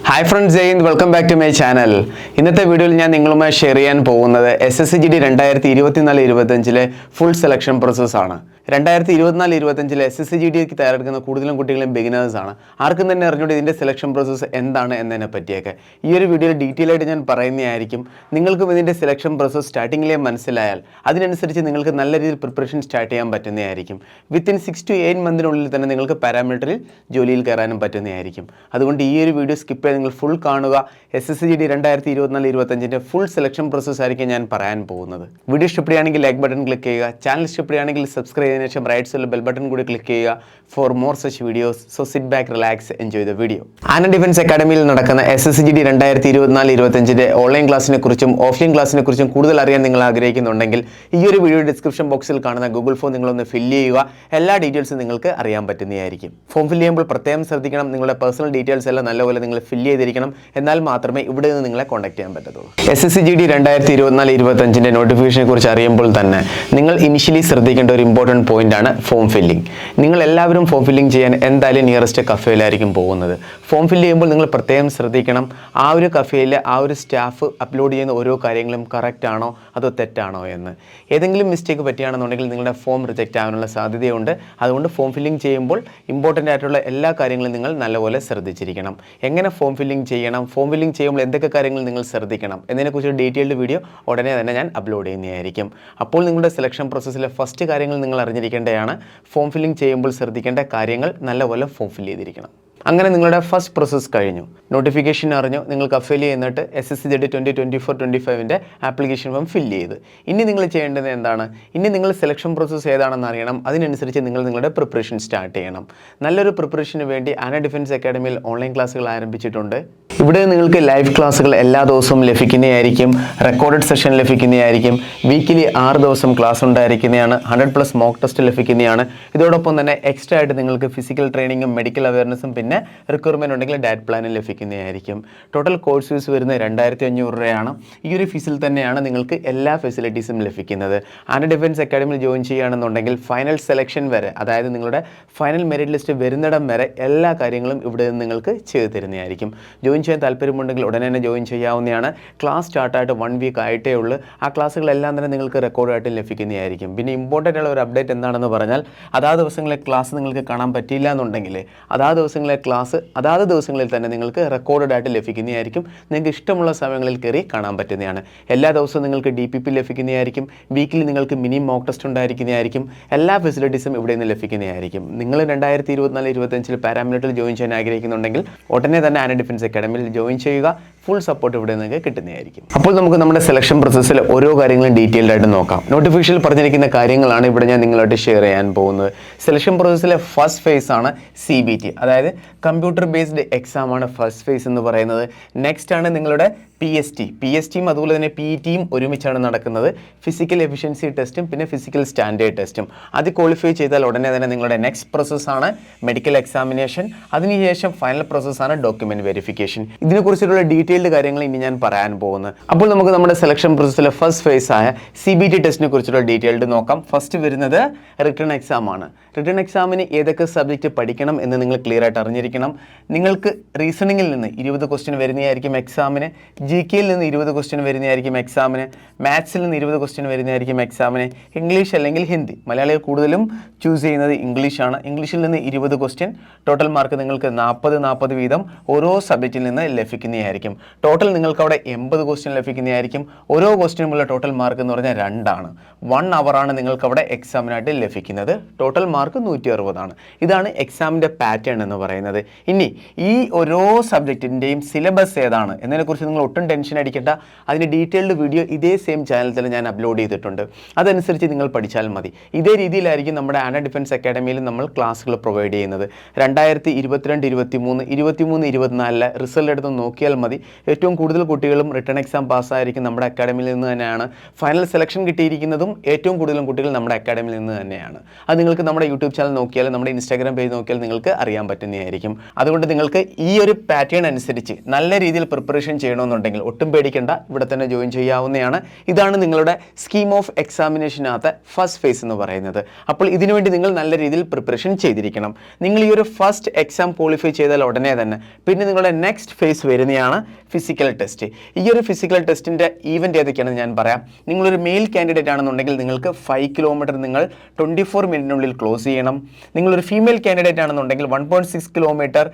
Hi friends, welcome back to my channel. ഇന്നത്തെ വീഡിയോയിൽ ഞാൻ നിങ്ങളുമായി ഷെയർ ചെയ്യാൻ പോകുന്നത് SSCGD 2024-25 ഫുൾ സെലക്ഷൻ പ്രോസസ് ആണ്. 2024-25 SSCGDക്ക് തയ്യാറെടുക്കുന്ന കൂടുതലും കുട്ടികളും ബിഗിനേഴ്സ് ആണ്. ആർക്കും തന്നെ അറിഞ്ഞുകൊണ്ട് ഇതിന്റെ സെലക്ഷൻ പ്രോസസ് എന്താണ് എന്നതിനെ പറ്റിയൊക്കെ ഈ ഒരു വീഡിയോയിൽ ഡീറ്റെയിൽ ആയിട്ട് ഞാൻ പറയുന്നതായിരിക്കും. നിങ്ങൾക്കും ഇതിന്റെ സെലക്ഷൻ പ്രോസസ് സ്റ്റാർട്ടിങ്ങിലേ മനസ്സിലായാൽ അതിനനുസരിച്ച് നിങ്ങൾക്ക് നല്ല രീതിയിൽ പ്രിപ്പറേഷൻ സ്റ്റാർട്ട് ചെയ്യാൻ പറ്റുന്നതായിരിക്കും. വിത്തിൻ 6 to 8 മന്തിനുള്ളിൽ തന്നെ നിങ്ങൾക്ക് പാരാമീറ്ററിൽ ജോലിയിൽ കയറാനും പറ്റുന്നതായിരിക്കും. അതുകൊണ്ട് ഈ ഒരു വീഡിയോ സ്കിപ്പ് ചെയ്ത് നിങ്ങൾ ഫുൾ കാണുക. SSCGD 2024-25 ഫുൾ സെലക്ഷൻ പ്രോസസ് ആയിരിക്കും ഞാൻ പറയാൻ പോകുന്നത്. വീഡിയോ ഇഷ്ടപ്പെടുകയാണെങ്കിൽ ലൈക്ക് ബട്ടൺ ക്ലിക്ക് ചെയ്യുക. ചാനൽ ഇഷ്ടപ്പെടുകയാണെങ്കിൽ സബ്സ്ക്രൈബ് ചെയ്തതിനു ശേഷം റൈറ്റ് സൈഡിൽ ബെൽ ബട്ടൺ കൂടി ക്ലിക്ക് ചെയ്യുക for more such videos. So sit back, relax, enjoy the video. Anand defence അക്കാഡമിയിൽ നടക്കുന്ന SSCGD 2024-25 ഓൺലൈൻ ക്ലാസ്സിനെ കുറിച്ചും ഓഫ്ലൈൻ ക്ലാസ്സിനെ കുറിച്ചും കൂടുതൽ അറിയാൻ നിങ്ങൾ ആഗ്രഹിക്കുന്നുണ്ടെങ്കിൽ ഈ ഒരു വീഡിയോ ഡിസ്ക്രിപ്ഷൻ ബോക്സിൽ കാണുന്ന ഗൂഗിൾ ഫോം നിങ്ങളൊന്ന് ഫില്ല് ചെയ്യുക. എല്ലാ ഡീറ്റെയിൽസും നിങ്ങൾക്ക് അറിയാൻ പറ്റുന്നതായിരിക്കും. ഫോം ഫില്ല് ചെയ്യുമ്പോൾ പ്രത്യേകം ശ്രദ്ധിക്കണം, നിങ്ങളുടെ പേഴ്സണൽ ഡീറ്റെയിൽസ് എല്ലാം നല്ലപോലെ നിങ്ങൾ ഫില്ല് ചെയ്തിരിക്കണം. എന്നാൽ മാത്രമേ ഇവിടെ നിന്ന് നിങ്ങളെ കോൺടാക്ട് ചെയ്യാൻ പറ്റത്തുള്ളൂ. SSCGD 2024-25 നോട്ടിഫിക്കേഷനെ കുറിച്ച് അറിയുമ്പോൾ തന്നെ നിങ്ങൾ ഇനിഷ്യലി ശ്രദ്ധിക്കേണ്ട ഒരു ഇമ്പോർട്ടൻറ്റ് പോയിന്റ് ആണ് ഫോം ഫില്ലിംഗ്. നിങ്ങൾ എല്ലാവരും ഫോം ഫില്ലിംഗ് ചെയ്യാൻ എന്തായാലും നിയറസ്റ്റ് കഫേയിലായിരിക്കും പോകുന്നത്. ഫോം ഫില്ല് ചെയ്യുമ്പോൾ നിങ്ങൾ പ്രത്യേകം ശ്രദ്ധിക്കണം, ആ ഒരു കഫേയിൽ ആ ഒരു സ്റ്റാഫ് അപ്ലോഡ് ചെയ്യുന്ന ഓരോ കാര്യങ്ങളും കറക്റ്റ് ആണോ അതോ തെറ്റാണോ എന്ന്. ഏതെങ്കിലും മിസ്റ്റേക്ക് പറ്റുകയാണെന്നുണ്ടെങ്കിൽ നിങ്ങളുടെ ഫോം റിജക്റ്റ് ആവാനുള്ള സാധ്യതയുണ്ട്. അതുകൊണ്ട് ഫോം ഫില്ലിംഗ് ചെയ്യുമ്പോൾ ഇമ്പോർട്ടൻ്റ് ആയിട്ടുള്ള എല്ലാ കാര്യങ്ങളും നിങ്ങൾ നല്ലപോലെ ശ്രദ്ധിച്ചിരിക്കണം. എങ്ങനെ ഫോം ഫില്ലിംഗ് ചെയ്യണം, ഫോം ഫില്ലിംഗ് ചെയ്യുമ്പോൾ എന്തൊക്കെ കാര്യങ്ങൾ നിങ്ങൾ ശ്രദ്ധിക്കണം എന്നതിനെക്കുറിച്ച് ഡീറ്റെയിൽഡ് വീഡിയോ ഉടനെ തന്നെ ഞാൻ അപ്ലോഡ് ചെയ്യുന്നതായിരിക്കും. അപ്പോൾ നിങ്ങളുടെ സെലക്ഷൻ പ്രോസസ്സിലെ ഫസ്റ്റ് കാര്യങ്ങൾ നിങ്ങൾ അറിഞ്ഞിരിക്കേണ്ടതാണ്. ഫോം ഫില്ലിംഗ് ചെയ്യുമ്പോൾ ശ്രദ്ധിക്കേണ്ട കാര്യങ്ങൾ നല്ലപോലെ ഫോം ഫില്ല് ചെയ്തിരിക്കണം. അങ്ങനെ നിങ്ങളുടെ ഫസ്റ്റ് പ്രോസസ്സ് കഴിഞ്ഞു, നോട്ടിഫിക്കേഷൻ അറിഞ്ഞു, നിങ്ങൾ കഫേൽ ചെയ്യുന്നിട്ട് SSCGD 2024-25 ആപ്ലിക്കേഷൻ ഫോം ഫില്ല് ചെയ്ത്. ഇനി നിങ്ങൾ ചെയ്യേണ്ടത് എന്താണ്? ഇനി നിങ്ങൾ സെലക്ഷൻ പ്രോസസ്സ് ഏതാണെന്ന് അറിയണം. അതിനനുസരിച്ച് നിങ്ങൾ നിങ്ങളുടെ പ്രിപ്പറേഷൻ സ്റ്റാർട്ട് ചെയ്യണം. നല്ലൊരു പ്രിപ്പറേഷന് വേണ്ടി ആനന്ദ് ഡിഫൻസ് അക്കാഡമിയിൽ ഓൺലൈൻ ക്ലാസ്സുകൾ ആരംഭിച്ചിട്ടുണ്ട്. ഇവിടെ നിങ്ങൾക്ക് ലൈവ് ക്ലാസ്സുകൾ എല്ലാ ദിവസവും ലഭിക്കുന്നതായിരിക്കും. റെക്കോർഡഡ് സെഷൻ ലഭിക്കുന്നതായിരിക്കും. വീക്കിലി 6 ദിവസം ക്ലാസ് ഉണ്ടായിരിക്കുന്നതാണ്. 100+ മോക്ക് ടെസ്റ്റ് ലഭിക്കുന്നതാണ്. ഇതോടൊപ്പം തന്നെ എക്സ്ട്രാ ആയിട്ട് നിങ്ങൾക്ക് ഫിസിക്കൽ ട്രെയിനിങ്ങും മെഡിക്കൽ അവയർനെസ്സും പിന്നെ റിക്വയർമെൻറ്റ് ഉണ്ടെങ്കിൽ ഡയറ്റ് പ്ലാനും ലഭിക്കുന്നതായിരിക്കും. ടോട്ടൽ കോഴ്സ് ഫീസ് വരുന്നത് 2500 രൂപയാണ്. ഈ ഒരു ഫീസിൽ തന്നെയാണ് നിങ്ങൾക്ക് എല്ലാ ഫെസിലിറ്റീസും ലഭിക്കുന്നത്. ആനന്ദ് ഡിഫൻസ് അക്കാഡമിയിൽ ജോയിൻ ചെയ്യുകയാണെന്നുണ്ടെങ്കിൽ ഫൈനൽ സെലക്ഷൻ വരെ, അതായത് നിങ്ങളുടെ ഫൈനൽ മെറിറ്റ് ലിസ്റ്റ് വരുന്നിടം വരെ എല്ലാ കാര്യങ്ങളും ഇവിടെ നിന്ന് നിങ്ങൾക്ക് ചെയ്തു തരുന്നതായിരിക്കും. ജോയിൻ ചെയ്യാൻ താല്പര്യമുണ്ടെങ്കിൽ ഉടനെ തന്നെ ജോയിൻ ചെയ്യാവുന്നതാണ്. ക്ലാസ് സ്റ്റാർട്ടായിട്ട് 1 വീക്ക് ആയിട്ടേ ഉള്ളൂ. ആ ക്ലാസ്സുകളെല്ലാം തന്നെ നിങ്ങൾക്ക് റെക്കോർഡായിട്ട് ലഭിക്കുന്നതായിരിക്കും. പിന്നെ ഇമ്പോർട്ടൻ്റ് ഉള്ള ഒരു അപ്ഡേറ്റ് എന്താണെന്ന് പറഞ്ഞാൽ, അതാത് ദിവസങ്ങളിലെ ക്ലാസ് നിങ്ങൾക്ക് കാണാൻ പറ്റില്ല എന്നുണ്ടെങ്കിൽ അതാത് ദിവസങ്ങളിലെ ക്ലാസ് അതാത് ദിവസങ്ങളിൽ തന്നെ നിങ്ങൾക്ക് റെക്കോർഡഡ് ആയിട്ട് ലഭിക്കുന്നതായിരിക്കും. നിങ്ങൾക്ക് ഇഷ്ടമുള്ള സമയങ്ങളിൽ കയറി കാണാൻ പറ്റുന്നതാണ്. എല്ലാ ദിവസവും നിങ്ങൾക്ക് DPP ലഭിക്കുന്നതായിരിക്കും. വീക്കിലി നിങ്ങൾക്ക് മിനി മോക്ക് ടെസ്റ്റ് ഉണ്ടായിരിക്കുന്നതായിരിക്കും. എല്ലാ ഫെസിലിറ്റീസും ഇവിടെ നിന്ന് ലഭിക്കുന്നതായിരിക്കും. നിങ്ങൾ 2024-25 പാരാമീറ്ററിൽ ജോയിൻ ചെയ്യാൻ ആഗ്രഹിക്കുന്നുണ്ടെങ്കിൽ ഉടനെ തന്നെ ആനന്ദ് ഡിഫൻസ് അക്കാഡമിയിൽ ജോയിൻ ചെയ്യുക. ഫുൾ സപ്പോർട്ട് ഇവിടെ നിങ്ങൾക്ക് കിട്ടുന്നതായിരിക്കും. അപ്പോൾ നമുക്ക് നമ്മുടെ സെലക്ഷൻ പ്രോസസ്സിൽ ഓരോ കാര്യങ്ങളും ഡീറ്റെയിൽഡ് ആയിട്ട് നോക്കാം. നോട്ടിഫിക്കേഷനിൽ പറഞ്ഞിരിക്കുന്ന കാര്യങ്ങളാണ് ഇവിടെ ഞാൻ നിങ്ങളായിട്ട് ഷെയർ ചെയ്യാൻ പോകുന്നത്. സെലക്ഷൻ പ്രോസസ്സിലെ ഫസ്റ്റ് ഫേസ് ആണ് CBT, അതായത് കമ്പ്യൂട്ടർ ബേസ്ഡ് എക്സാം ആണ് ഫസ്റ്റ് ഫേസ് എന്ന് പറയുന്നത്. നെക്സ്റ്റ് ആണ് നിങ്ങളുടെ PSTയും അതുപോലെ തന്നെ PETയും ഒരുമിച്ചാണ് നടക്കുന്നത്. ഫിസിക്കൽ എഫിഷ്യൻസി ടെസ്റ്റും പിന്നെ ഫിസിക്കൽ സ്റ്റാൻഡേർഡ് ടെസ്റ്റും. അത് ക്വാളിഫൈ ചെയ്താൽ ഉടനെ തന്നെ നിങ്ങളുടെ നെക്സ്റ്റ് പ്രോസസ്സാണ് മെഡിക്കൽ എക്സാമിനേഷൻ. അതിനുശേഷം ഫൈനൽ പ്രോസസ്സാണ് ഡോക്യുമെന്റ് വെരിഫിക്കേഷൻ. ഇതിനെക്കുറിച്ചുള്ള ഡീറ്റെയിൽഡ് കാര്യങ്ങൾ ഇനി ഞാൻ പറയാൻ പോകുന്നത്. അപ്പോൾ നമുക്ക് നമ്മുടെ സെലക്ഷൻ പ്രോസസ്സിലെ ഫസ്റ്റ് ഫേസ് ആയ CBT ടെസ്റ്റിനെ കുറിച്ചുള്ള ഡീറ്റെയിൽഡ് നോക്കാം. ഫസ്റ്റ് വരുന്നത് റിട്ടൺ എക്സാം ആണ്. റിട്ടൺ എക്സാമിന് ഏതൊക്കെ സബ്ജക്റ്റ് പഠിക്കണം എന്ന് നിങ്ങൾ ക്ലിയർ ആയിട്ട് അറിഞ്ഞിരിക്കണം. നിങ്ങൾക്ക് റീസണിങ്ങിൽ നിന്ന് 20 ക്വസ്റ്റ്യൻ വരുന്നതായിരിക്കും എക്സാമിന്. GKയിൽ നിന്ന് 20 ക്വസ്റ്റ്യൻ വരുന്നതായിരിക്കും എക്സാമിന്. മാത്സിൽ നിന്ന് 20 ക്വസ്റ്റ്യൻ വരുന്നതായിരിക്കും എക്സാമിന്. ഇംഗ്ലീഷ് അല്ലെങ്കിൽ ഹിന്ദി, മലയാളികൾ കൂടുതലും ചൂസ് ചെയ്യുന്നത് ഇംഗ്ലീഷാണ്. ഇംഗ്ലീഷിൽ നിന്ന് 20 ക്വസ്റ്റ്യൻ. ടോട്ടൽ മാർക്ക് നിങ്ങൾക്ക് 40 വീതം ഓരോ സബ്ജക്റ്റിൽ നിന്ന് ലഭിക്കുന്നതായിരിക്കും. ടോട്ടൽ നിങ്ങൾക്ക് അവിടെ 80 ക്വസ്റ്റ്യൻ ലഭിക്കുന്നതായിരിക്കും. ഓരോ ക്വസ്റ്റ്യനുമുള്ള ടോട്ടൽ മാർക്ക് എന്ന് പറഞ്ഞാൽ 2 ആണ്. 1 അവറാണ് നിങ്ങൾക്ക് അവിടെ എക്സാമിനായിട്ട് ലഭിക്കുന്നത്. ടോട്ടൽ മാർക്ക് 160 ആണ്. ഇതാണ് എക്സാമിൻ്റെ പാറ്റേൺ എന്ന് പറയുന്നത്. ഇനി ഈ ഓരോ സബ്ജക്റ്റിൻ്റെയും സിലബസ് ഏതാണ് എന്നതിനെക്കുറിച്ച് നിങ്ങൾ ഒട്ടും ടെൻഷൻ അടിക്കേണ്ട. അതിൻ്റെ ഡീറ്റെയിൽഡ് വീഡിയോ ഇതേ സെയിം ചാനലിൽ തന്നെ ഞാൻ അപ്ലോഡ് ചെയ്തിട്ടുണ്ട്. അതനുസരിച്ച് നിങ്ങൾ പഠിച്ചാൽ മതി. ഇതേ രീതിയിലായിരിക്കും നമ്മുടെ ആനന്ദ് ഡിഫൻസ് അക്കാഡമിയിൽ നമ്മൾ ക്ലാസ്സുകൾ പ്രൊവൈഡ് ചെയ്യുന്നത്. 2022-23, 23-24 റിസൾട്ട് എടുത്ത് നോക്കിയാൽ മതി. ഏറ്റവും കൂടുതൽ കുട്ടികളും റിട്ടേൺ എക്സാം പാസ്സായിരിക്കും നമ്മുടെ അക്കാഡമിയിൽ നിന്ന് തന്നെയാണ്. ഫൈനൽ സെലക്ഷൻ കിട്ടിയിരിക്കുന്നതും ഏറ്റവും കൂടുതലും കുട്ടികൾ നമ്മുടെ അക്കാഡമിയിൽ നിന്ന് തന്നെയാണ്. അത് നിങ്ങൾക്ക് നമ്മുടെ യൂട്യൂബ് ചാനൽ നോക്കിയാൽ, നമ്മുടെ ഇൻസ്റ്റാഗ്രാം പേജ് നോക്കിയാൽ നിങ്ങൾക്ക് അറിയാൻ പറ്റുന്നതായിരിക്കും. അതുകൊണ്ട് നിങ്ങൾക്ക് ഈ ഒരു പാറ്റേൺ അനുസരിച്ച് നല്ല രീതിയിൽ പ്രിപ്പറേഷൻ ചെയ്യണമെന്നുണ്ടെങ്കിൽ ഒട്ടും പേടിക്കേണ്ട, ഇവിടെ തന്നെ ജോയിൻ ചെയ്യാവുന്നതാണ്. ഇതാണ് നിങ്ങളുടെ സ്കീം ഓഫ് എക്സാമിനേഷനകത്തെ ഫസ്റ്റ് ഫേസ് എന്ന് പറയുന്നത്. അപ്പോൾ ഇതിനുവേണ്ടി നിങ്ങൾ നല്ല രീതിയിൽ പ്രിപ്പറേഷൻ ചെയ്തിരിക്കണം. നിങ്ങൾ ഈ ഒരു ഫസ്റ്റ് എക്സാം ക്വാളിഫൈ ചെയ്താൽ ഉടനെ തന്നെ പിന്നെ നിങ്ങളുടെ നെക്സ്റ്റ് ഫേസ് വരുന്നതാണ് ഫിസിക്കൽ ടെസ്റ്റ്. ഈ ഒരു ഫിസിക്കൽ ടെസ്റ്റിൻ്റെ ഈവൻറ്റ് ഏതൊക്കെയാണെന്ന് ഞാൻ പറയാം. നിങ്ങളൊരു മെയിൽ കാൻഡിഡേറ്റ് ആണെന്നുണ്ടെങ്കിൽ നിങ്ങൾക്ക് 5 കിലോമീറ്റർ നിങ്ങൾ 24 മിനിറ്റിനുള്ളിൽ ക്ലോസ് ചെയ്യണം. നിങ്ങളൊരു ഫീമെയിൽ കാൻഡിഡേറ്റ് ആണെന്നുണ്ടെങ്കിൽ 1.6 കിലോമീറ്റർ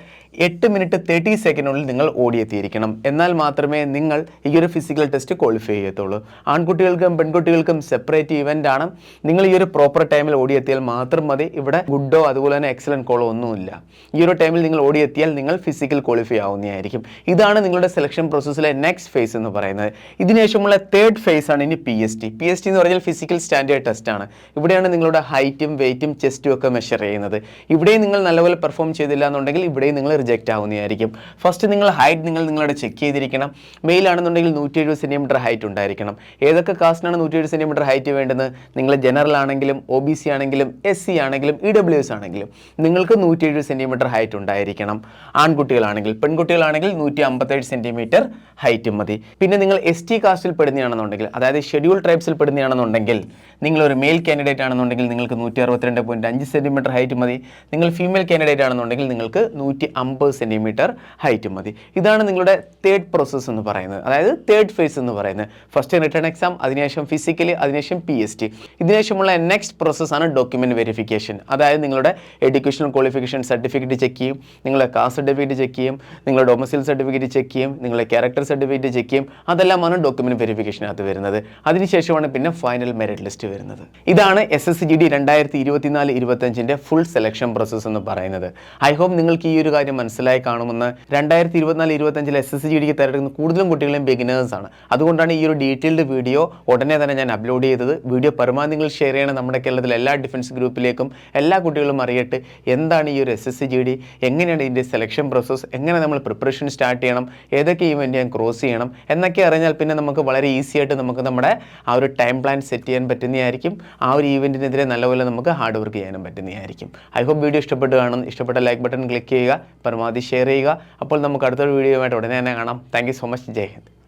8 മിനിറ്റ് 30 സെക്കൻഡിനുള്ളിൽ നിങ്ങൾ ഓടിയെത്തിയിരിക്കണം. എന്നാൽ മാത്രമേ നിങ്ങൾ ഈ ഒരു ഫിസിക്കൽ ടെസ്റ്റ് ക്വാളിഫൈ ചെയ്യത്തുള്ളൂ. ആൺകുട്ടികൾക്കും പെൺകുട്ടികൾക്കും സെപ്പറേറ്റ് ഇവൻ്റ് ആണ്. നിങ്ങൾ ഈ ഒരു പ്രോപ്പർ ടൈമിൽ ഓടിയെത്തിയാൽ മാത്രം മതി. ഇവിടെ ഗുഡോ അതുപോലെ തന്നെ എക്സലൻറ്റ് കോളോ ഒന്നുമില്ല. ഈ ഒരു ടൈമിൽ നിങ്ങൾ ഓടിയെത്തിയാൽ നിങ്ങൾ ഫിസിക്കൽ ക്വാളിഫൈ ആവുന്നതായിരിക്കും. ഇതാണ് നിങ്ങളുടെ സെലക്ഷൻ പ്രോസസ്സിലെ നെക്സ്റ്റ് ഫേസ് എന്ന് പറയുന്നത്. ഇതിനുശേഷമുള്ള തേർഡ് ഫേസ് ആണ് ഇനി PST. PST എന്ന് പറഞ്ഞാൽ ഫിസിക്കൽ സ്റ്റാൻഡേർഡ് ടെസ്റ്റ് ആണ്. ഇവിടെയാണ് നിങ്ങളുടെ ഹൈറ്റും വെയിറ്റും ചെസ്റ്റും ഒക്കെ മെഷർ ചെയ്യുന്നത്. ഇവിടെയും നിങ്ങൾ നല്ലപോലെ പെർഫോം ചെയ്തില്ല എന്നുണ്ടെങ്കിൽ ഇവിടെയും നിങ്ങൾ റിജക്റ്റ് ആവുന്നതായിരിക്കും. ഫസ്റ്റ് നിങ്ങൾ ഹൈറ്റ് നിങ്ങളുടെ ചെക്ക് ചെയ്തിരിക്കണം. മെയിൽ ആണെന്നുണ്ടെങ്കിൽ 170 സെൻറ്റിമീറ്റർ ഹൈറ്റ് ഉണ്ടായിരിക്കണം. ഏതൊക്കെ കാസ്റ്റിനാണ് 170 സെൻറ്റിമീറ്റർ ഹൈറ്റ് വേണ്ടത്? നിങ്ങൾ ജനറൽ ആണെങ്കിലും OBC ആണെങ്കിലും SC ആണെങ്കിലും EWS ആണെങ്കിലും നിങ്ങൾക്ക് 170 സെൻറ്റിമീറ്റർ ഹൈറ്റ് ഉണ്ടായിരിക്കണം. ആൺകുട്ടികളാണെങ്കിൽ, പെൺകുട്ടികളാണെങ്കിൽ 157 സെൻറ്റിമീറ്റർ ഹൈറ്റ് മതി. പിന്നെ നിങ്ങൾ ST കാസ്റ്റിൽ പെടുന്നതാണെന്നുണ്ടെങ്കിൽ, അതായത് ഷെഡ്യൂൾ ട്രൈബ്സിൽ പെടുന്നതാണെന്നുണ്ടെങ്കിൽ, നിങ്ങളൊരു മെയിൽ കാൻഡിഡേറ്റ് ആണെന്നുണ്ടെങ്കിൽ നിങ്ങൾക്ക് 162.5 സെൻറ്റിമീറ്റർ ഹൈറ്റ് മതി. നിങ്ങൾ ഫീമെയിൽ കാൻഡിഡേറ്റ് ആണെന്നുണ്ടെങ്കിൽ നിങ്ങൾക്ക് 150 സെൻറ്റിമീറ്റർ ഹൈറ്റ് മതി. ഇതാണ് നിങ്ങളുടെ തേർഡ് പ്രോസസ്സ് എന്ന് പറയുന്നത്, അതായത് തേർഡ് ഫേസ് എന്ന് പറയുന്നത്. ഫസ്റ്റ് റിട്ടേൺ എക്സാം, അതിനുശേഷം ഫിസിക്കലി, അതിനുശേഷം PST. ഇതിനുശേഷമുള്ള നെക്സ്റ്റ് പ്രോസസ്സാണ് ഡോക്യുമെൻറ്റ് വെരിഫിക്കേഷൻ. അതായത് നിങ്ങളുടെ എഡ്യൂക്കേഷണൽ ക്വാളിഫിക്കേഷൻ സർട്ടിഫിക്കറ്റ് ചെക്ക് ചെയ്യും, നിങ്ങളുടെ കാസ്റ്റ് സർട്ടിഫിക്കറ്റ് ചെക്ക് ചെയ്യും, നിങ്ങളുടെ ഡൊമസൈൽ സർട്ടിഫിക്കറ്റ് ചെക്ക് ചെയ്യും, നിങ്ങളുടെ ക്യാരക്ടർ സർട്ടിഫിക്കറ്റ് ചെക്ക് ചെയ്യും. അതെല്ലാമാണ് ഡോക്യുമെൻറ്റ് വെരിഫിക്കേഷനകത്ത് വരുന്നത്. അതിനുശേഷമാണ് പിന്നെ ഫൈനൽ മെറിറ്റ് ലിസ്റ്റ് വരുന്നത്. ഇതാണ് SSGD 2024-25 ഫുൾ സെലക്ഷൻ പ്രോസസ്സ് എന്ന് പറയുന്നത്. ഐ ഹോപ്പ് നിങ്ങൾക്ക് ഈ ഒരു കാര്യം മനസ്സിലായി കാണുമെന്ന്. 2024-25 SSGDക്ക് തിരഞ്ഞെടുക്കുന്ന കൂടുതലും കുട്ടികളും ബിഗിനേഴ്സ് ആണ്. അതുകൊണ്ടാണ് ഈ ഒരു ഡീറ്റെയിൽഡ് വീഡിയോ ഉടനെ തന്നെ ഞാൻ അപ്ലോഡ് ചെയ്തത്. വീഡിയോ പരമാവധി നിങ്ങൾ ഷെയർ ചെയ്യണം. നമ്മുടെ കേരളത്തിലെ എല്ലാ ഡിഫൻസ് ഗ്രൂപ്പിലേക്കും എല്ലാ കുട്ടികളും അറിയട്ടെ എന്താണ് ഈ ഒരു SSGD, എങ്ങനെയാണ് ഇതിൻ്റെ സെലക്ഷൻ പ്രോസസ്സ്, എങ്ങനെ നമ്മൾ പ്രിപ്പറേഷൻ സ്റ്റാർട്ട് ചെയ്യണം, ഏതൊക്കെ ഇവൻറ്റ് ഞാൻ ക്രോസ് ചെയ്യണം എന്നൊക്കെ അറിഞ്ഞാൽ പിന്നെ നമുക്ക് വളരെ ഈസി ആയിട്ട് നമുക്ക് നമ്മുടെ ആ ഒരു ടൈം പ്ലാൻ സെറ്റ് ചെയ്യാൻ പറ്റുന്നതായിരിക്കും. ആ ഒരു ഈവൻറ്റിനെതിരെ നല്ലപോലെ നമുക്ക് ഹാർഡ് വർക്ക് ചെയ്യാനും പറ്റുന്നതായിരിക്കും. ഐ ഹോപ്പ് വീഡിയോ ഇഷ്ടപ്പെട്ട് കാണും. ഇഷ്ടപ്പെട്ട ലൈക്ക് ബട്ടൺ ക്ലിക്ക് ചെയ്യുക, പരമാവധി ഷെയർ ചെയ്യുക. അപ്പോൾ നമുക്ക് അടുത്തൊരു വീഡിയോയുമായിട്ട് ഉടനെ തന്നെ കാണാം. Thank you so much. Jai Hind.